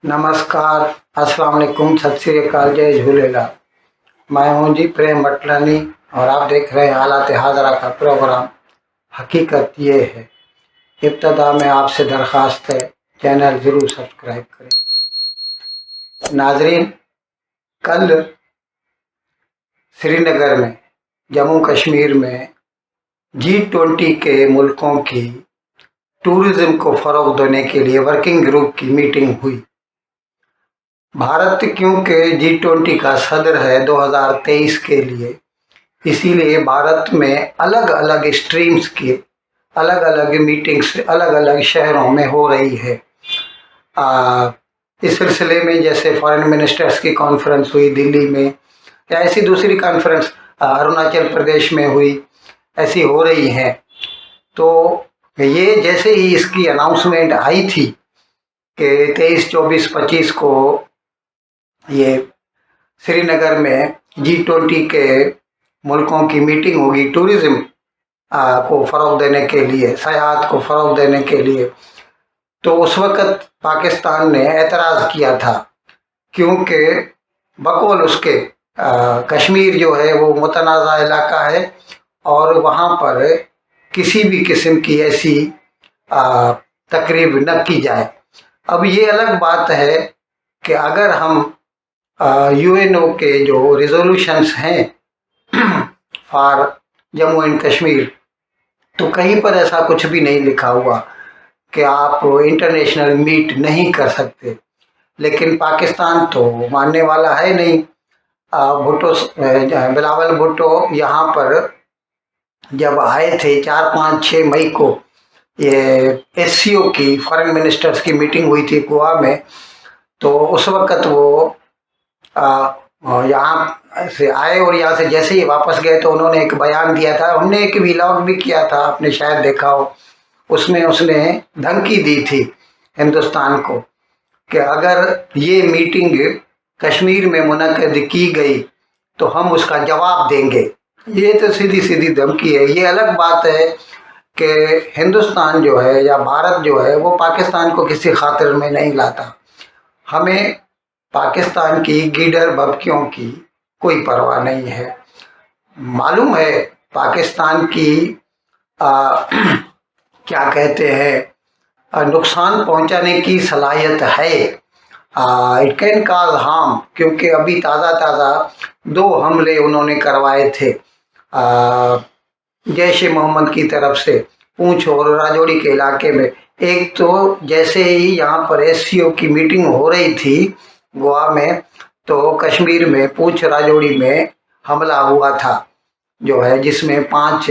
नमस्कार, अस्सलाम वालेकुम, सत श्री अकाल, जय झूलेलाल। मैं हूं जी प्रेम बटलानी और आप देख रहे हैं हालात हाजरा का प्रोग्राम। हकीकत ये है। इब्तदा में आपसे दरख्वास्त है, चैनल ज़रूर सब्सक्राइब करें। नाजरीन, कल श्रीनगर में, जम्मू कश्मीर में G20 के मुल्कों की टूरिज्म को फ़रोग देने के लिए वर्किंग ग्रुप की मीटिंग हुई। भारत क्योंकि G20 का सदर है 2023 के लिए, इसीलिए भारत में अलग अलग स्ट्रीम्स की अलग अलग मीटिंग्स अलग अलग शहरों में हो रही है। इस सिलसिले में जैसे फॉरेन मिनिस्टर्स की कॉन्फ्रेंस हुई दिल्ली में, या ऐसी दूसरी कॉन्फ्रेंस अरुणाचल प्रदेश में हुई, ऐसी हो रही हैं। तो ये जैसे ही इसकी अनाउंसमेंट आई थी कि 23, 24, 25 को ये श्रीनगर में G20 के मुल्कों की मीटिंग होगी टूरिज्म को फ़रोग देने के लिए, सयाहत को फ़रोग देने के लिए, तो उस वक़्त पाकिस्तान ने एतराज़ किया था, क्योंकि बकौल उसके कश्मीर जो है वो मुतनाज़ा इलाका है और वहाँ पर किसी भी किस्म की ऐसी तकरीब न की जाए। अब ये अलग बात है कि अगर हम UNO के जो रिजोल्यूशंस हैं फॉर जम्मू एंड कश्मीर, तो कहीं पर ऐसा कुछ भी नहीं लिखा हुआ कि आप इंटरनेशनल मीट नहीं कर सकते। लेकिन पाकिस्तान तो मानने वाला है नहीं। भुट्टो बिलावल भुट्टो यहाँ पर जब आए थे 4, 5, 6 मई को, ये SCO की फॉरेन मिनिस्टर्स की मीटिंग हुई थी गोवा में, तो उस वक़्त वो यहाँ से आए और यहाँ से जैसे ही वापस गए तो उन्होंने एक बयान दिया था। हमने एक व्लॉग भी किया था, आपने शायद देखा हो। उसमें उसने धमकी दी थी हिंदुस्तान को कि अगर ये मीटिंग कश्मीर में मुनक्किद की गई तो हम उसका जवाब देंगे। ये तो सीधी सीधी धमकी है। ये अलग बात है कि हिंदुस्तान जो है या भारत जो है वो पाकिस्तान को किसी खातिर में नहीं लाता। हमें पाकिस्तान की गीदड़ बब्कियों की कोई परवाह नहीं है। मालूम है पाकिस्तान की क्या कहते हैं, नुकसान पहुंचाने की सलाहियत है। इट कैन काज हार्म, क्योंकि अभी ताज़ा 2 हमले उन्होंने करवाए थे जैश ए मोहम्मद की तरफ से पूंछ और राजौरी के इलाके में। एक तो जैसे ही यहाँ पर SCO की मीटिंग हो रही थी गोवा में, तो कश्मीर में पूंछ राजौरी में हमला हुआ था जो है, जिसमें 5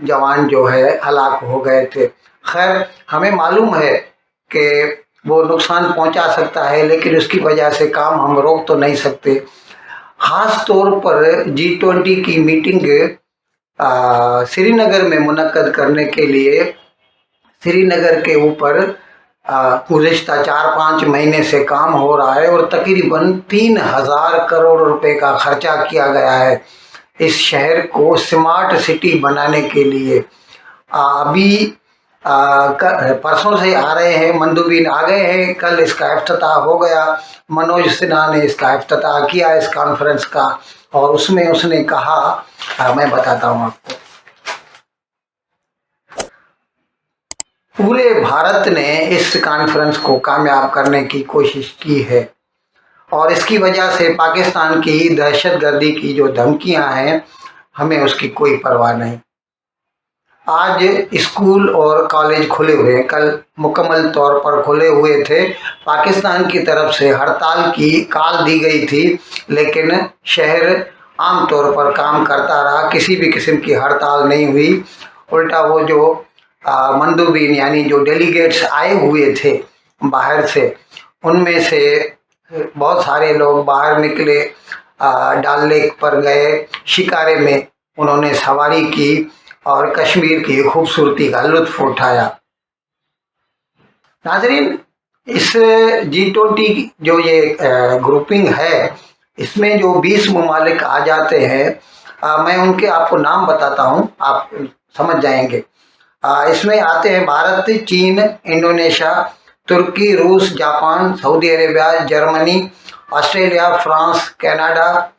जवान जो है हलाक हो गए थे। खैर, हमें मालूम है कि वो नुकसान पहुंचा सकता है, लेकिन उसकी वजह से काम हम रोक तो नहीं सकते। ख़ास तौर पर G20 की मीटिंग श्रीनगर में मुनक्किद करने के लिए श्रीनगर के ऊपर गुज़िश्ता 4-5 महीने से काम हो रहा है और तकरीबन 3000 करोड़ रुपए का खर्चा किया गया है इस शहर को स्मार्ट सिटी बनाने के लिए। अभी परसों से आ रहे हैं, मंदुबीन आ गए हैं, कल इसका इफ्तिताह हो गया। मनोज सिन्हा ने इसका इफ्तिताह किया इस कॉन्फ्रेंस का, और उसमें उसने कहा, मैं बताता हूँ आपको। पूरे भारत ने इस कॉन्फ्रेंस को कामयाब करने की कोशिश की है और इसकी वजह से पाकिस्तान की दहशतगर्दी की जो धमकियां हैं, हमें उसकी कोई परवाह नहीं। आज स्कूल और कॉलेज खुले हुए हैं, कल मुकम्मल तौर पर खुले हुए थे। पाकिस्तान की तरफ से हड़ताल की कॉल दी गई थी, लेकिन शहर आम तौर पर काम करता रहा, किसी भी किस्म की हड़ताल नहीं हुई। उल्टा वो जो मंदुबीन यानी जो डेलीगेट्स आए हुए थे बाहर से, उनमें से बहुत सारे लोग बाहर निकले, डल लेक पर गए, शिकारे में उन्होंने सवारी की और कश्मीर की खूबसूरती का लुत्फ उठाया। नाजरीन, इस G20 जो ये ग्रुपिंग है, इसमें जो 20 ममालिक आ जाते हैं, मैं उनके आपको नाम बताता हूँ, आप समझ जाएंगे। इसमें आते हैं भारत, चीन, इंडोनेशिया, तुर्की, रूस, Japan, Saudi Arabia, Germany, Australia, France, Canada,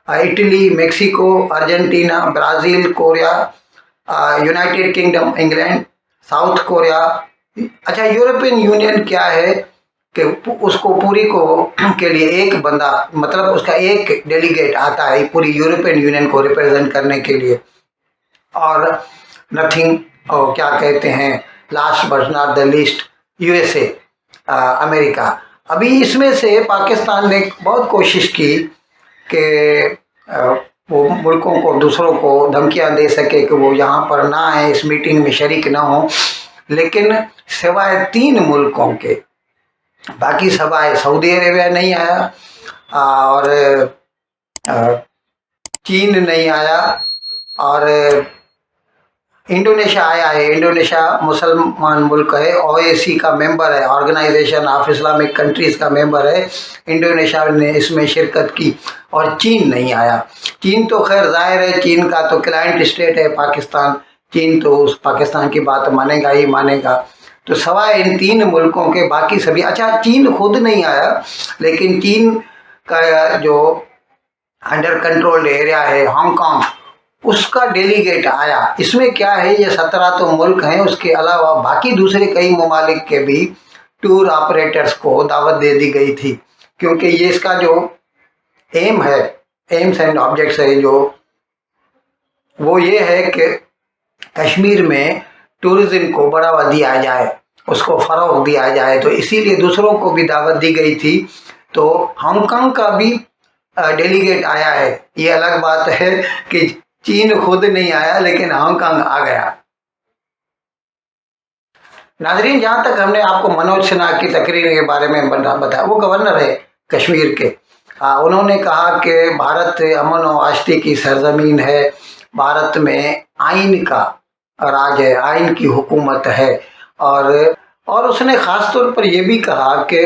Italy, Mexico, Argentina, Brazil, Korea, United kingdom, England, south Korea. अच्छा, यूरोपियन यूनियन क्या है कि उसको पूरी को के लिए एक बंदा, मतलब उसका एक डेलीगेट आता है पूरी यूरोपियन यूनियन को रिप्रेजेंट करने के लिए। और नथिंग, और क्या कहते हैं, last but not the least, USA, America. अभी इसमें से पाकिस्तान ने बहुत कोशिश की कि वो मुल्कों को, दूसरों को धमकियां दे सके कि वो यहाँ पर ना आए, इस मीटिंग में शरीक ना हो, लेकिन सिवाय 3 मुल्कों के बाकी सब आए। सऊदी अरेबिया नहीं आया, और चीन नहीं आया, और इंडोनेशिया आया है। इंडोनेशिया मुसलमान मुल्क है, ओएसी का मेंबर है, ऑर्गेनाइजेशन ऑफ इस्लामिक कंट्रीज का मेंबर है। इंडोनेशिया ने इसमें शिरकत की, और चीन नहीं आया। चीन तो खैर जाहिर है, चीन का तो क्लाइंट स्टेट है पाकिस्तान, चीन तो उस पाकिस्तान की बात मानेगा ही मानेगा। तो सवाए इन 3 मुल्कों के बाकी सभी, अच्छा चीन खुद नहीं आया, लेकिन चीन का जो अंडर कंट्रोल्ड एरिया है हांगकांग, उसका डेलीगेट आया। इसमें क्या है, ये 17 तो मुल्क हैं, उसके अलावा बाकी दूसरे कई ममालिक के भी टूर ऑपरेटर्स को दावत दे दी गई थी, क्योंकि ये इसका जो एम है, एम्स एंड ऑब्जेक्ट्स है जो, वो ये है कि कश्मीर में टूरिज्म को बढ़ावा दिया जाए, उसको फ़रोग दिया जाए, तो इसीलिए दूसरों को भी दावत दी गई थी। तो हांगकांग का भी डेलीगेट आया है। ये अलग बात है कि चीन खुद नहीं आया, लेकिन हांगकांग आ गया। नाजरीन, जहाँ तक हमने आपको मनोज सिन्हा की तकरीर के बारे में बताया, वो गवर्नर है कश्मीर के। उन्होंने कहा कि भारत अमन और आश्ती की सरजमीन है, भारत में आइन का राज है, आइन की हुकूमत है। और उसने ख़ास तौर पर यह भी कहा कि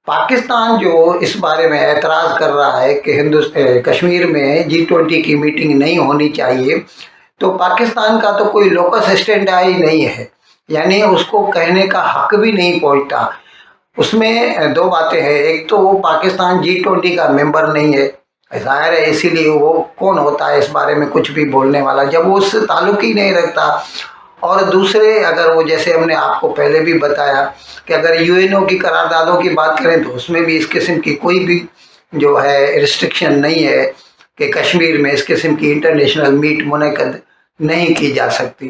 पाकिस्तान जो इस बारे में एतराज़ कर रहा है कि कश्मीर में G20 की मीटिंग नहीं होनी चाहिए, तो पाकिस्तान का तो कोई लोकस स्टैंडाई नहीं है, यानी उसको कहने का हक भी नहीं पहुंचता। उसमें 2 बातें हैं, एक तो वो पाकिस्तान G20 का मेंबर नहीं है, ज़ाहिर है, इसीलिए वो कौन होता है इस बारे में कुछ भी बोलने वाला, जब वो उससे ताल्लुक़ ही नहीं रखता। और दूसरे, अगर वो, जैसे हमने आपको पहले भी बताया कि अगर यूएनओ की करारदादों की बात करें तो उसमें भी इस किस्म की कोई भी जो है रिस्ट्रिक्शन नहीं है कि कश्मीर में इस किस्म की इंटरनेशनल मीट मुनक़द नहीं की जा सकती।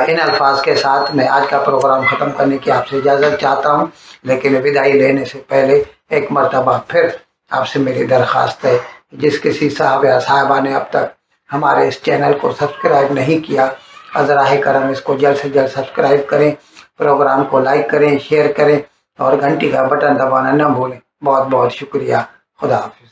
इन अल्फाज के साथ मैं आज का प्रोग्राम ख़त्म करने की आपसे इजाज़त चाहता हूँ, लेकिन विदाई लेने से पहले एक मरतबा फिर आपसे मेरी दरख्वास्त है, जिस किसी साहब या साहबा ने अब तक हमारे इस चैनल को सब्सक्राइब नहीं किया, ज़राए करम इसको जल्द से जल्द सब्सक्राइब करें, प्रोग्राम को लाइक करें, शेयर करें, और घंटी का बटन दबाना न भूलें। बहुत बहुत शुक्रिया। खुदा हाफिज़।